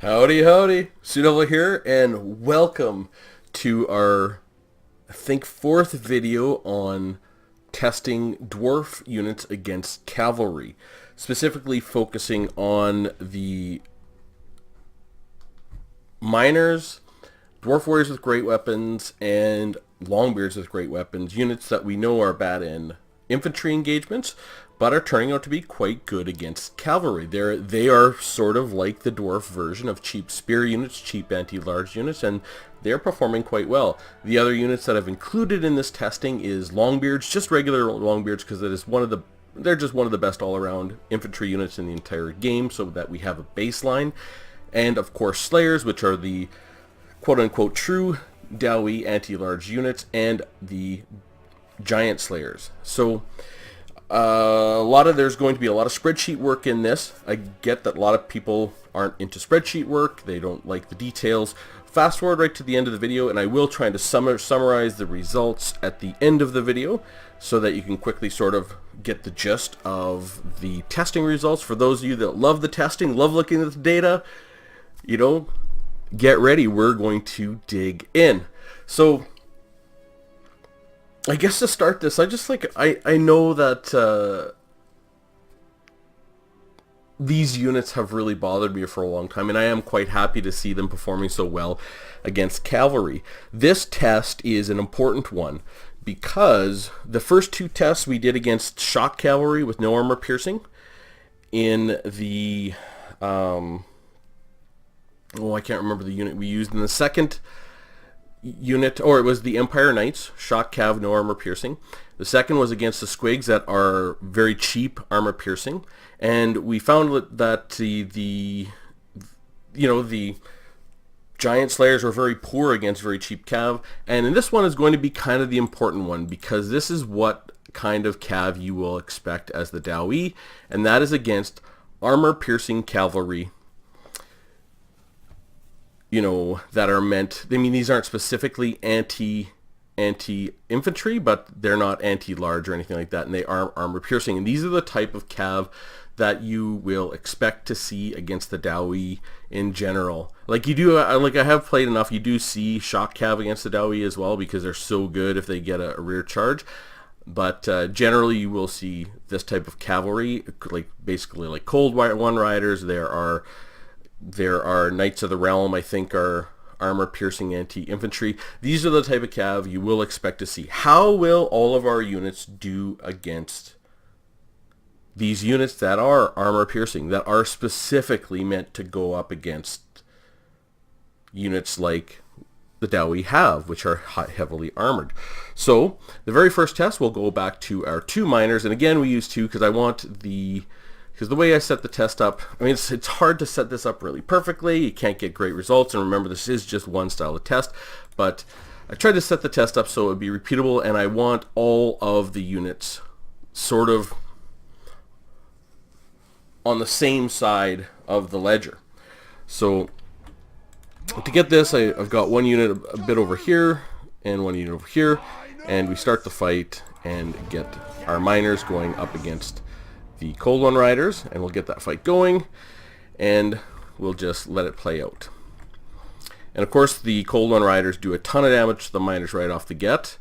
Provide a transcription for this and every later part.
Howdy, howdy. Sudova here, and welcome to our, I think, fourth video on testing dwarf units against cavalry, specifically focusing on the miners, dwarf warriors with great weapons, and longbeards with great weapons, units that we know are bad in infantry engagements, but are turning out to be quite good against cavalry. They are sort of like the dwarf version of cheap spear units, cheap anti-large units, and they're performing quite well. The other units that I've included in this testing is longbeards, just regular longbeards, because they're just one of the best all-around infantry units in the entire game, so that we have a baseline. And of course slayers, which are the quote-unquote true Dowie anti-large units, and the giant slayers. So there's going to be a lot of spreadsheet work in this. I get that a lot of people aren't into spreadsheet work. They don't like the details. Fast forward right to the end of the video, and I will try to summarize the results at the end of the video so that you can quickly sort of get the gist of the testing results. For those of you that love the testing, love looking at the data, get ready. We're going to dig in. So I guess to start this, I know that these units have really bothered me for a long time, and I am quite happy to see them performing so well against cavalry. This test is an important one because the first two tests we did against shock cavalry with no armor piercing in the I can't remember the unit we used in the second unit, or it was the Empire Knights, shock cav, no armor piercing. The second was against the squigs that are very cheap armor piercing, and we found that the giant slayers were very poor against very cheap cav, and in this one is going to be kind of the important one, because this is what kind of cav you will expect as the Dowie, and that is against armor piercing cavalry, that are meant, these aren't specifically anti-infantry, but they're not anti-large or anything like that, and they are armor piercing. And these are the type of cav that you will expect to see against the Dowie in general. I have played enough, you do see shock cav against the Dowie as well, because they're so good if they get a rear charge. But generally you will see this type of cavalry, basically like Cold One Riders. There are Knights of the Realm, I think, are armor-piercing anti-infantry. These are the type of cav you will expect to see. How will all of our units do against these units that are armor-piercing, that are specifically meant to go up against units like the Dowie have, which are heavily armored? So, the very first test, we'll go back to our two miners, and again, we use two because the way I set the test up, it's hard to set this up really perfectly. You can't get great results, and remember, this is just one style of test, but I tried to set the test up so it would be repeatable, and I want all of the units sort of on the same side of the ledger. So to get this, I've got one unit a bit over here and one unit over here, and we start the fight and get our miners going up against the Cold One Riders, and we'll get that fight going, and we'll just let it play out. And of course, the Cold One Riders do a ton of damage to the miners right off the get,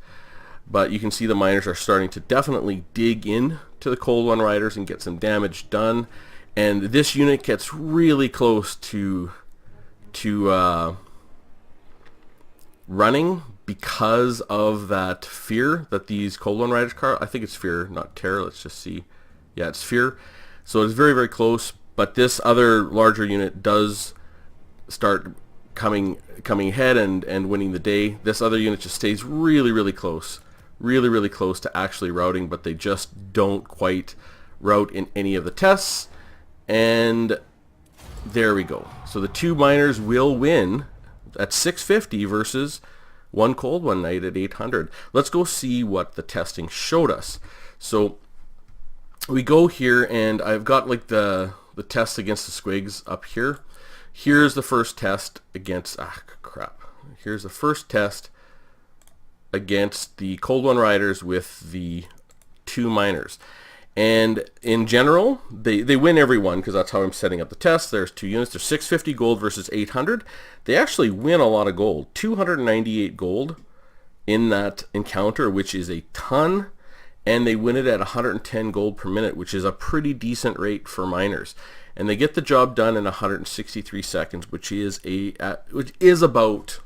but you can see the miners are starting to definitely dig in to the Cold One Riders and get some damage done, and this unit gets really close to running because of that fear that these Cold One Riders I think it's fear, not terror. Let's just see. Yeah, it's fear. So it's very, very close, but this other larger unit does start coming ahead and winning the day. This other unit just stays really, really close. Really, really close to actually routing, but they just don't quite rout in any of the tests. And there we go. So the two miners will win at 650 versus one Cold One Knight at 800. Let's go see what the testing showed us. So we go here, and I've got the tests against the squigs up here. Here's the first test against Here's the first test against the Cold One Riders with the two miners. And in general, they win every one because that's how I'm setting up the test. There's 2 units. There's 650 gold versus 800. They actually win a lot of gold. 298 gold in that encounter, which is a ton. And they win it at 110 gold per minute, which is a pretty decent rate for miners. And they get the job done in 163 seconds, which is about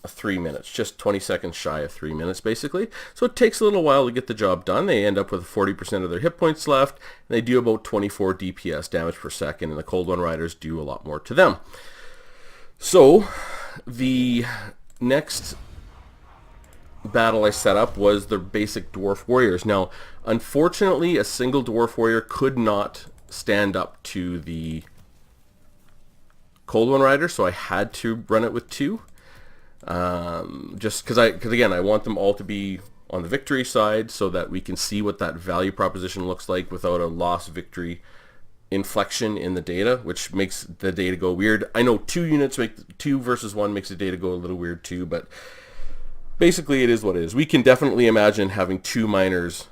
3 minutes, just 20 seconds shy of 3 minutes basically. So it takes a little while to get the job done. They end up with 40% of their hit points left, and they do about 24 DPS, damage per second, and the Cold One Riders do a lot more to them. So the next battle I set up was the basic Dwarf Warriors. Now, unfortunately, a single Dwarf Warrior could not stand up to the Cold One Rider, so I had to run it with 2. Just because again, I want them all to be on the victory side so that we can see what that value proposition looks like without a lost victory inflection in the data, which makes the data go weird. I know 2 versus 1 makes the data go a little weird too, but basically it is what it is. We can definitely imagine having 2 miners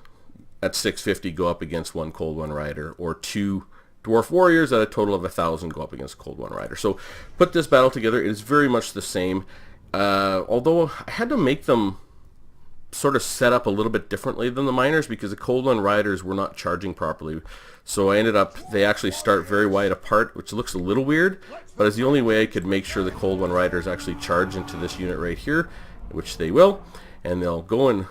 at 650 go up against 1 Cold One Rider, or 2 Dwarf Warriors at a total of 1,000 go up against Cold One Rider. So put this battle together, it is very much the same. Although I had to make them sort of set up a little bit differently than the miners because the Cold One Riders were not charging properly. So I ended up, they actually start very wide apart, which looks a little weird, but it's the only way I could make sure the Cold One Riders actually charge into this unit right here, which they will, and they'll go and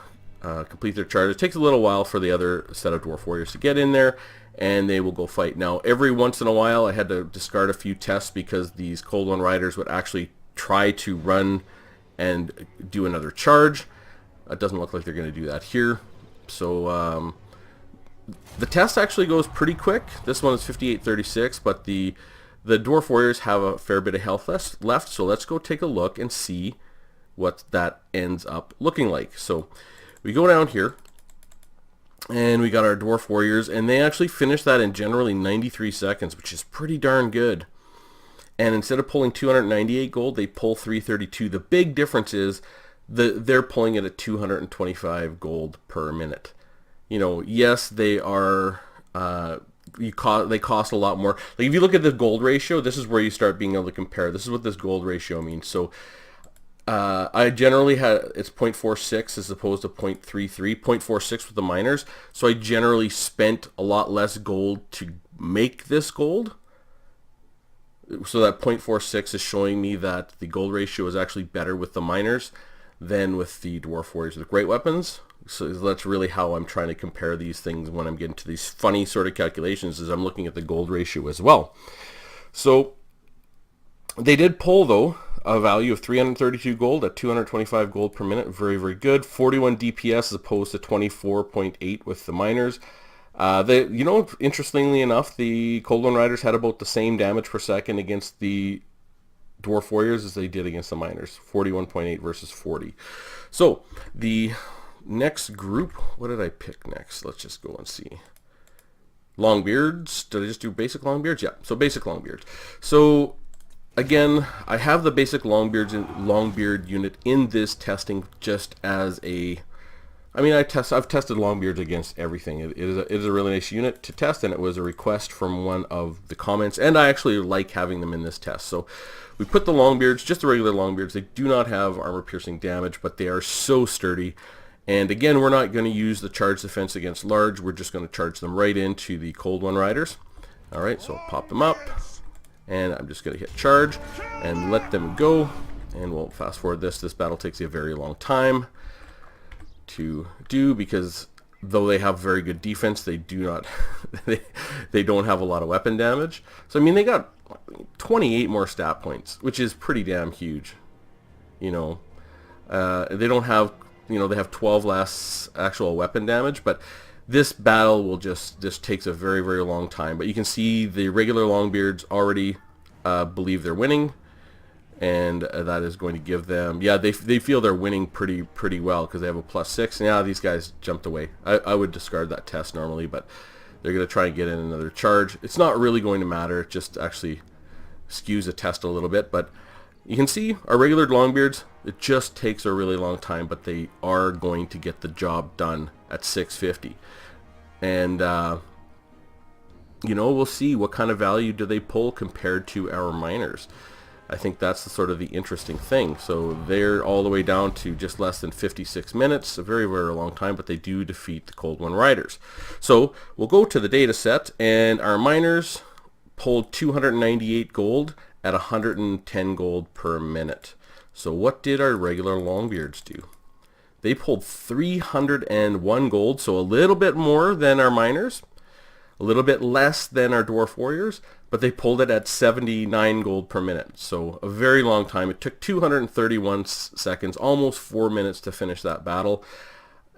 complete their charge. It takes a little while for the other set of Dwarf Warriors to get in there, and they will go fight. Now, every once in a while, I had to discard a few tests because these Cold One Riders would actually try to run and do another charge. It doesn't look like they're going to do that here. So the test actually goes pretty quick. This one is 58:36, but the Dwarf Warriors have a fair bit of health left. So let's go take a look and see what that ends up looking like. So we go down here, and we got our Dwarf Warriors, and they actually finish that in generally 93 seconds, which is pretty darn good. And instead of pulling 298 gold, they pull 332. The big difference is they're pulling it at 225 gold per minute. You know, yes, they are. They cost a lot more. Like if you look at the gold ratio, this is where you start being able to compare. This is what this gold ratio means. So I generally had it's 0.46 as opposed to 0.33, 0.46 with the miners. So I generally spent a lot less gold to make this gold. So that 0.46 is showing me that the gold ratio is actually better with the miners than with the Dwarf Warriors with great weapons. So that's really how I'm trying to compare these things when I'm getting to these funny sort of calculations, is I'm looking at the gold ratio as well. So they did pull, though, a value of 332 gold at 225 gold per minute. Very, very good. 41 DPS as opposed to 24.8 with the miners. Interestingly enough, the Cold One Riders had about the same damage per second against the Dwarf Warriors as they did against the miners. 41.8 versus 40. So the next group, what did I pick next? Let's just go and see. Longbeards. Did I just do basic Longbeards? Yeah, so basic Longbeards. So again, I have the basic Longbeard unit in this testing just as a... I've tested Longbeards against everything. It is a really nice unit to test, and it was a request from one of the comments, and I actually like having them in this test. So we put the Longbeards, just the regular Longbeards. They do not have armor-piercing damage, but they are so sturdy. And again, we're not going to use the charge defense against large. We're just going to charge them right into the Cold One Riders. All right, so I'll pop them up, and I'm just going to hit charge and let them go. And we'll fast forward this. This battle takes a very long time to do because though they have very good defense, they do not they don't have a lot of weapon damage. So I mean, they got 28 more stat points, which is pretty damn huge. They don't have, they have 12 less actual weapon damage, but this battle will just takes a very, very long time. But you can see the regular Longbeards already believe they're winning. And that is going to give them, they feel they're winning pretty well because they have a +6. Now these guys jumped away. I would discard that test normally, but they're going to try and get in another charge. It's not really going to matter. It just actually skews the test a little bit. But you can see our regular Longbeards, it just takes a really long time, but they are going to get the job done at 650. And you know, we'll see what kind of value do they pull compared to our miners. I think that's the sort of the interesting thing. So they're all the way down to just less than 56 minutes, a very, very long time, but they do defeat the Cold One Riders. So we'll go to the data set, and our miners pulled 298 gold at 110 gold per minute. So what did our regular Longbeards do? They pulled 301 gold, so a little bit more than our miners, a little bit less than our Dwarf Warriors, but they pulled it at 79 gold per minute. So a very long time. It took 231 seconds, almost 4 minutes to finish that battle.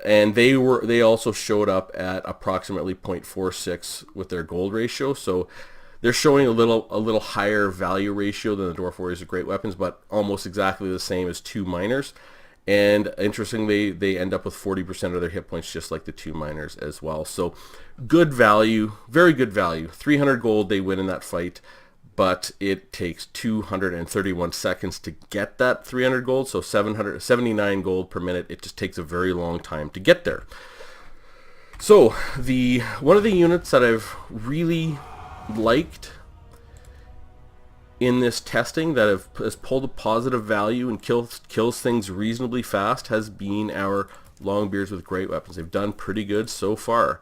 And they also showed up at approximately 0.46 with their gold ratio. So they're showing a little higher value ratio than the Dwarf Warriors of Great Weapons, but almost exactly the same as two miners. And interestingly, they end up with 40% of their hit points, just like the two miners as well. So good value, very good value. 300 gold they win in that fight, but it takes 231 seconds to get that 300 gold. So 779 gold per minute. It just takes a very long time to get there. So one of the units that I've really liked in this testing that has pulled a positive value and kills things reasonably fast has been our Longbeards with Great Weapons. They've done pretty good so far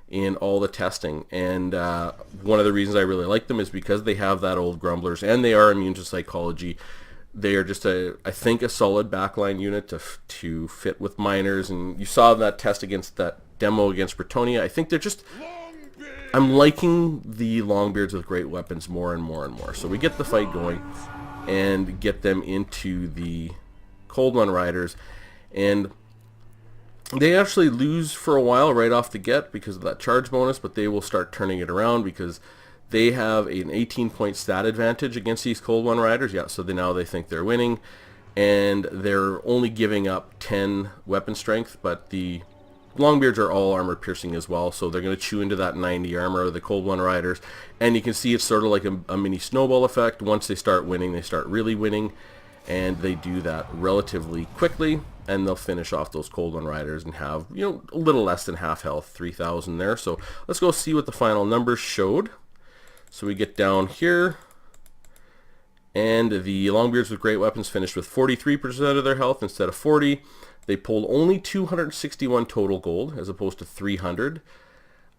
in all the testing, and one of the reasons I really like them is because they have that old Grumblers and they are immune to psychology. They are just I think a solid backline unit to fit with miners, and you saw that test against that demo against Bretonia. I think they're just, I'm liking the Longbeards with Great Weapons more and more and more. So we get the fight going and get them into the Cold One Riders, and they actually lose for a while right off the get because of that charge bonus, but they will start turning it around because they have an 18-point stat advantage against these Cold One Riders. Yeah, so now they think they're winning, and they're only giving up 10 weapon strength, but the Longbeards are all armor piercing as well, so they're going to chew into that 90 armor of the Cold One Riders, and you can see it's sort of like a mini snowball effect. Once they start winning, they start really winning, and they do that relatively quickly, and they'll finish off those Cold One Riders and have, you know, a little less than half health, 3,000 there. So let's go see what the final numbers showed. So we get down here, and the Longbeards with Great Weapons finished with 43% of their health instead of 40. They pulled only 261 total gold as opposed to 300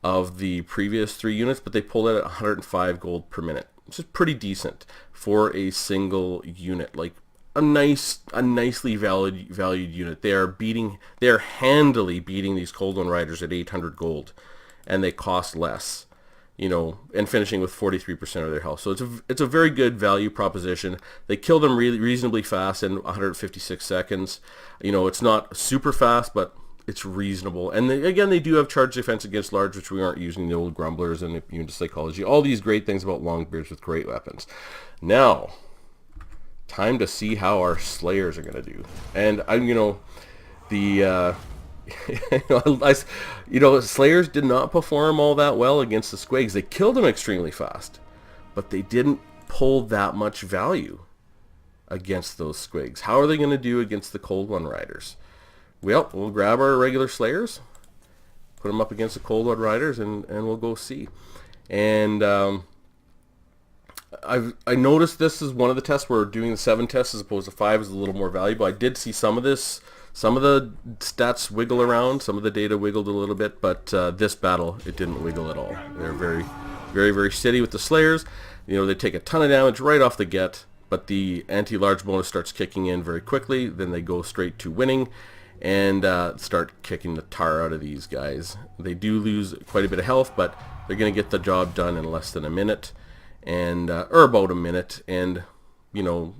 of the previous three units, but they pulled it at 105 gold per minute, which is pretty decent for a single unit. Like a nicely valued unit. They are handily beating these Cold One Riders at 800 gold, and they cost less, you know, and finishing with 43% of their health. So it's a very good value proposition. They kill them really reasonably fast in 156 seconds. You know, it's not super fast, but it's reasonable. And again, they do have charge defense against large, which we aren't using, the old Grumblers and immune to psychology. All these great things about Longbeards with Great Weapons. Now, time to see how our Slayers are going to do. And Slayers did not perform all that well against the Squigs. They killed them extremely fast, but they didn't pull that much value against those Squigs. How are they going to do against the Cold One Riders? Well, we'll grab our regular Slayers, put them up against the Cold One Riders, and we'll go see. And I noticed this is one of the tests where doing the 7 tests as opposed to 5 is a little more valuable. I did see some of the stats wiggle around, some of the data wiggled a little bit, but this battle, it didn't wiggle at all. They're very, very, very steady with the Slayers. You know, they take a ton of damage right off the get, but the anti-large bonus starts kicking in very quickly. Then they go straight to winning and start kicking the tar out of these guys. They do lose quite a bit of health, but they're going to get the job done in less than a minute, and or about a minute, and, you know,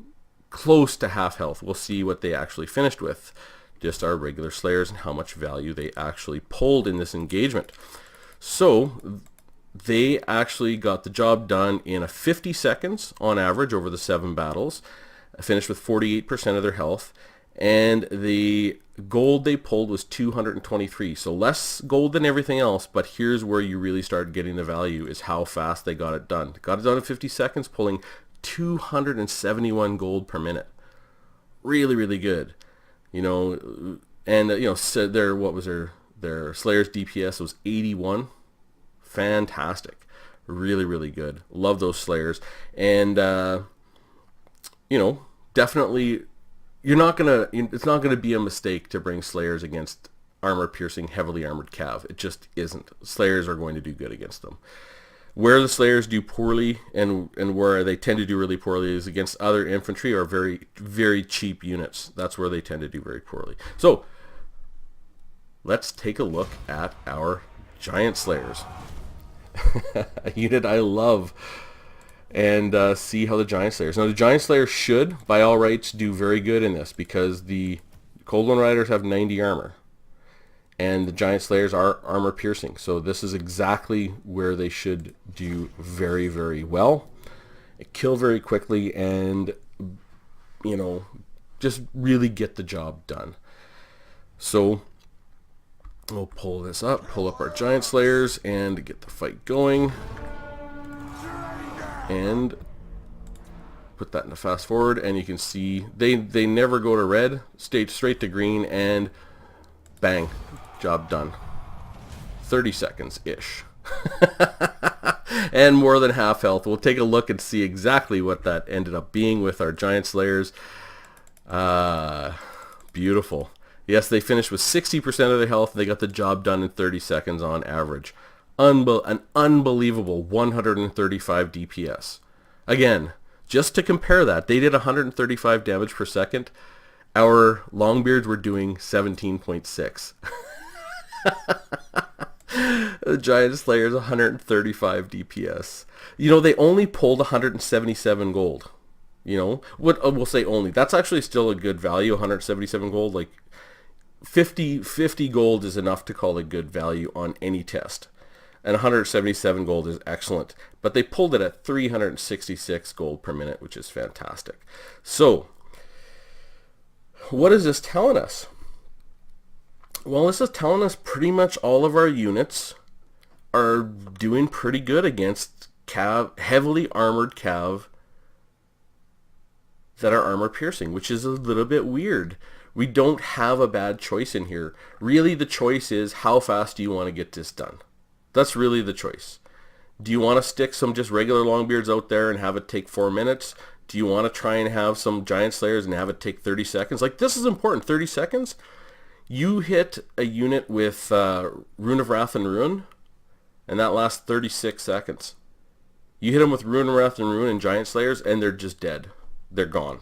close to half health. We'll see what they actually finished with, just our regular Slayers, and how much value they actually pulled in this engagement. So they actually got the job done in 50 seconds on average over the 7 battles, finished with 48% of their health, and the gold they pulled was 223, so less gold than everything else. But here's where you really start getting the value, is how fast they got it done. Got it done in 50 seconds, pulling 271 gold per minute. Really, really good. You know, and you know, so what was Their Slayer's DPS was 81. Fantastic. Really, really good. Love those Slayers. And, definitely, it's not gonna be a mistake to bring Slayers against armor-piercing, heavily armored Cav. It just isn't. Slayers are going to do good against them. Where the Slayers do poorly and where they tend to do really poorly is against other infantry or very, very cheap units. That's where they tend to do very poorly. So, let's take a look at our Giant Slayers. A unit I love. And see how the Giant Slayers. Now, the Giant Slayers should, by all rights, do very good in this because the Cold One Riders have 90 armor. And the Giant Slayers are armor piercing. So this is exactly where they should do very, very well. Kill very quickly and, just really get the job done. So we'll pull this up, pull up our Giant Slayers and get the fight going. And put that into fast forward and you can see they never go to red, stay straight to green and bang. Job done. 30 seconds-ish. And more than half health. We'll take a look and see exactly what that ended up being with our Giant Slayers. Beautiful. Yes, they finished with 60% of their health. They got the job done in 30 seconds on average. An unbelievable 135 DPS. Again, just to compare that, they did 135 damage per second. Our Longbeards were doing 17.6. The Giant Slayer's 135 DPS. They only pulled 177 gold. We'll say only. That's actually still a good value, 177 gold. Like 50 gold is enough to call it good value on any test. And 177 gold is excellent. But they pulled it at 366 gold per minute, which is fantastic. So, what is this telling us? Well, this is telling us pretty much all of our units are doing pretty good against heavily armored Cav that are armor piercing, which is a little bit weird. We don't have a bad choice in here. Really, the choice is how fast do you want to get this done? That's really the choice. Do you want to stick some just regular Longbeards out there and have it take 4 minutes? Do you want to try and have some Giant Slayers and have it take 30 seconds? Like, this is important. 30 seconds? You hit a unit with Rune of Wrath and Ruin, and that lasts 36 seconds. You hit them with Rune of Wrath and Ruin and Giant Slayers, and they're just dead. They're gone,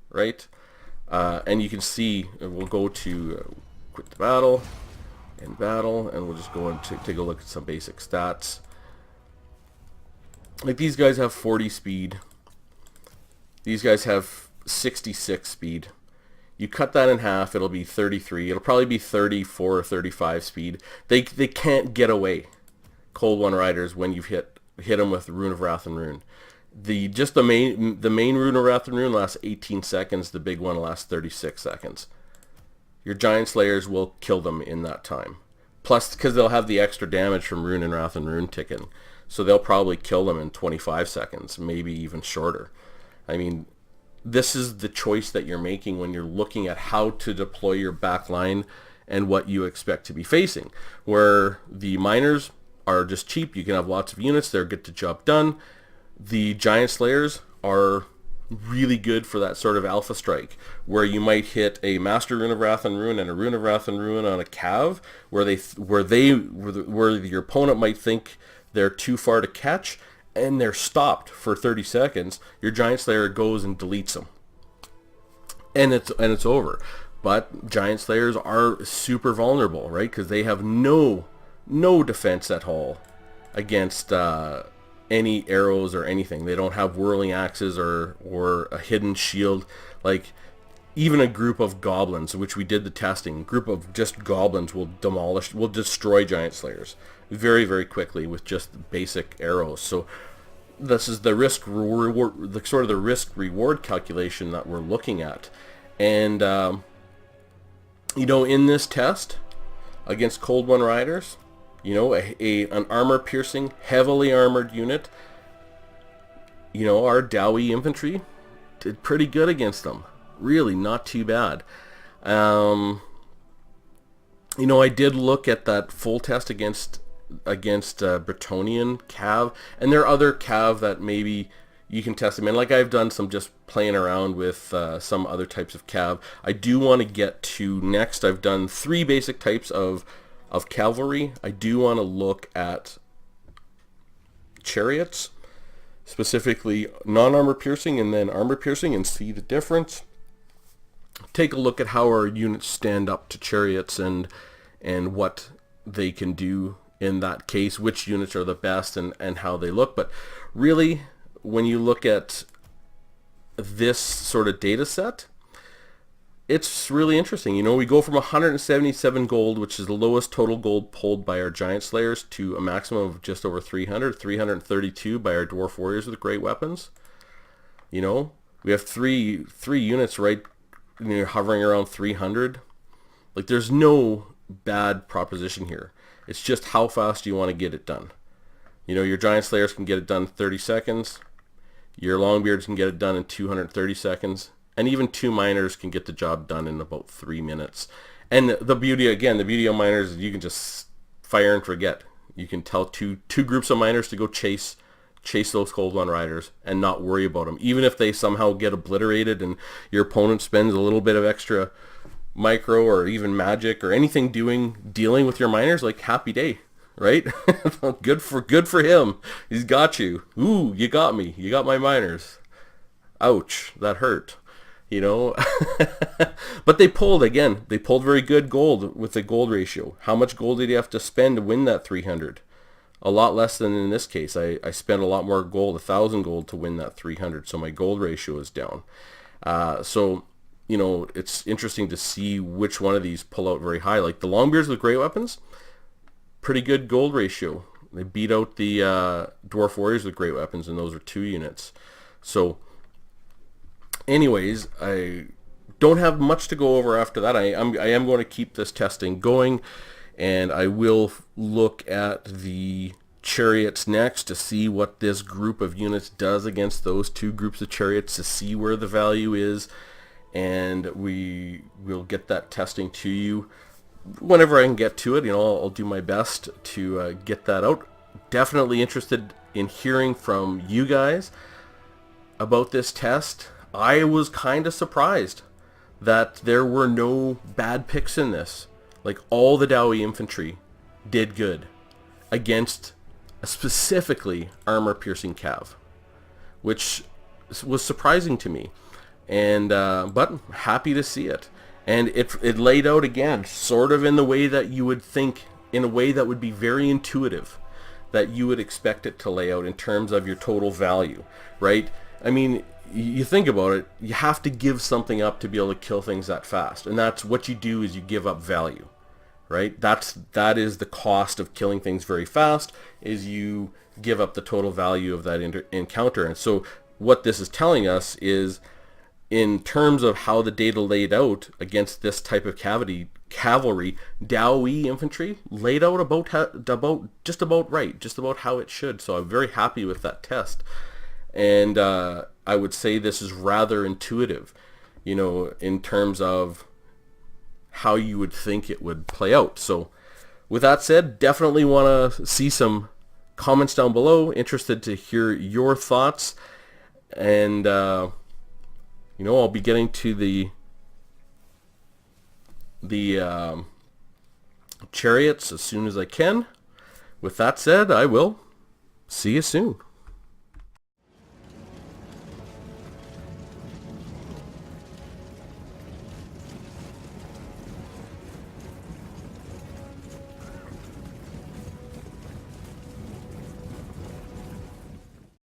right? And you can see, we'll go to quit the battle, end battle, and we'll just go and take a look at some basic stats. Like, these guys have 40 speed. These guys have 66 speed. You cut that in half, it'll be 33. It'll probably be 34 or 35 speed. They can't get away, Cold One Riders, when you've hit them with Rune of Wrath and Ruin. The main Rune of Wrath and Ruin lasts 18 seconds. The big one lasts 36 seconds. Your Giant Slayers will kill them in that time. Plus, because they'll have the extra damage from Rune and Wrath and Ruin ticking. So they'll probably kill them in 25 seconds, maybe even shorter. I mean, this is the choice that you're making when you're looking at how to deploy your back line and what you expect to be facing. Where the miners are just cheap, you can have lots of units, they'll get the job done. The Giant Slayers are really good for that sort of alpha strike, where you might hit a Master Rune of Wrath and Ruin and a Rune of Wrath and Ruin on a Cav, where your opponent might think they're too far to catch, and they're stopped for 30 seconds. Your Giant Slayer goes and deletes them, and it's over. But Giant Slayers are super vulnerable, right? Because they have no defense at all against any arrows or anything. They don't have whirling axes or a hidden shield. Like, even a group of goblins, which we did the testing, a group of just goblins will destroy Giant Slayers very, very quickly with just basic arrows. So this is the risk reward, the sort of the risk reward calculation that we're looking at. And in this test against Cold One Riders, an armor piercing, heavily armored unit, our Dowie infantry did pretty good against them. Really not too bad. An I did look at that full test against Bretonnian Cav, and there are other Cav that maybe you can test them in. Like I've done some just playing around with some other types of Cav. I do want to get to next. I've done 3 basic types of cavalry. I do want to look at chariots, specifically non-armor piercing and then armor piercing, and see the difference. Take a look at how our units stand up to chariots and what they can do in that case, which units are the best and how they look. But really, when you look at this sort of data set, it's really interesting. We go from 177 gold, which is the lowest total gold pulled by our Giant Slayers, to a maximum of just over 332 by our Dwarf Warriors with great weapons. We have three units right hovering around 300. Like, there's no bad proposition here. It's just how fast do you want to get it done. Your Giant Slayers can get it done in 30 seconds. Your Longbeards can get it done in 230 seconds. And even 2 miners can get the job done in about 3 minutes. And the beauty of miners is you can just fire and forget. You can tell two groups of miners to go chase those Cold One Riders and not worry about them. Even if they somehow get obliterated and your opponent spends a little bit of extra micro or even magic or anything dealing with your miners, like, happy day, right? good for him. He's got you. Ooh, you got me. You got my miners. Ouch, that hurt. But they pulled very good gold with the gold ratio. How much gold did you have to spend to win that 300? A lot less than in this case. I spent a lot more gold, 1,000 gold, to win that 300, so my gold ratio is down. So it's interesting to see which one of these pull out very high. Like the Longbeards with great weapons, pretty good gold ratio. They beat out the Dwarf Warriors with great weapons, and those are 2 units. So anyways, I don't have much to go over after that. I am going to keep this testing going, and I will look at the chariots next to see what this group of units does against those 2 groups of chariots, to see where the value is, and we will get that testing to you whenever I can get to it. I'll do my best to get that out. Definitely interested in hearing from you guys about this test. I was kind of surprised that there were no bad picks in this. Like, all the Dowie infantry did good against a specifically armor-piercing Cav, which was surprising to me. And but happy to see it. And it laid out again, sort of in the way that you would think, in a way that would be very intuitive, that you would expect it to lay out in terms of your total value, right? I mean, you think about it, you have to give something up to be able to kill things that fast. And that's what you do, is you give up value, right? That is the cost of killing things very fast, is you give up the total value of that encounter. And so what this is telling us is, in terms of how the data laid out against this type of cavalry, Dowie infantry laid out just about right, just about how it should. So I'm very happy with that test. And I would say this is rather intuitive, in terms of how you would think it would play out. So with that said, definitely want to see some comments down below. Interested to hear your thoughts. And I'll be getting to the chariots as soon as I can. With that said, I will see you soon.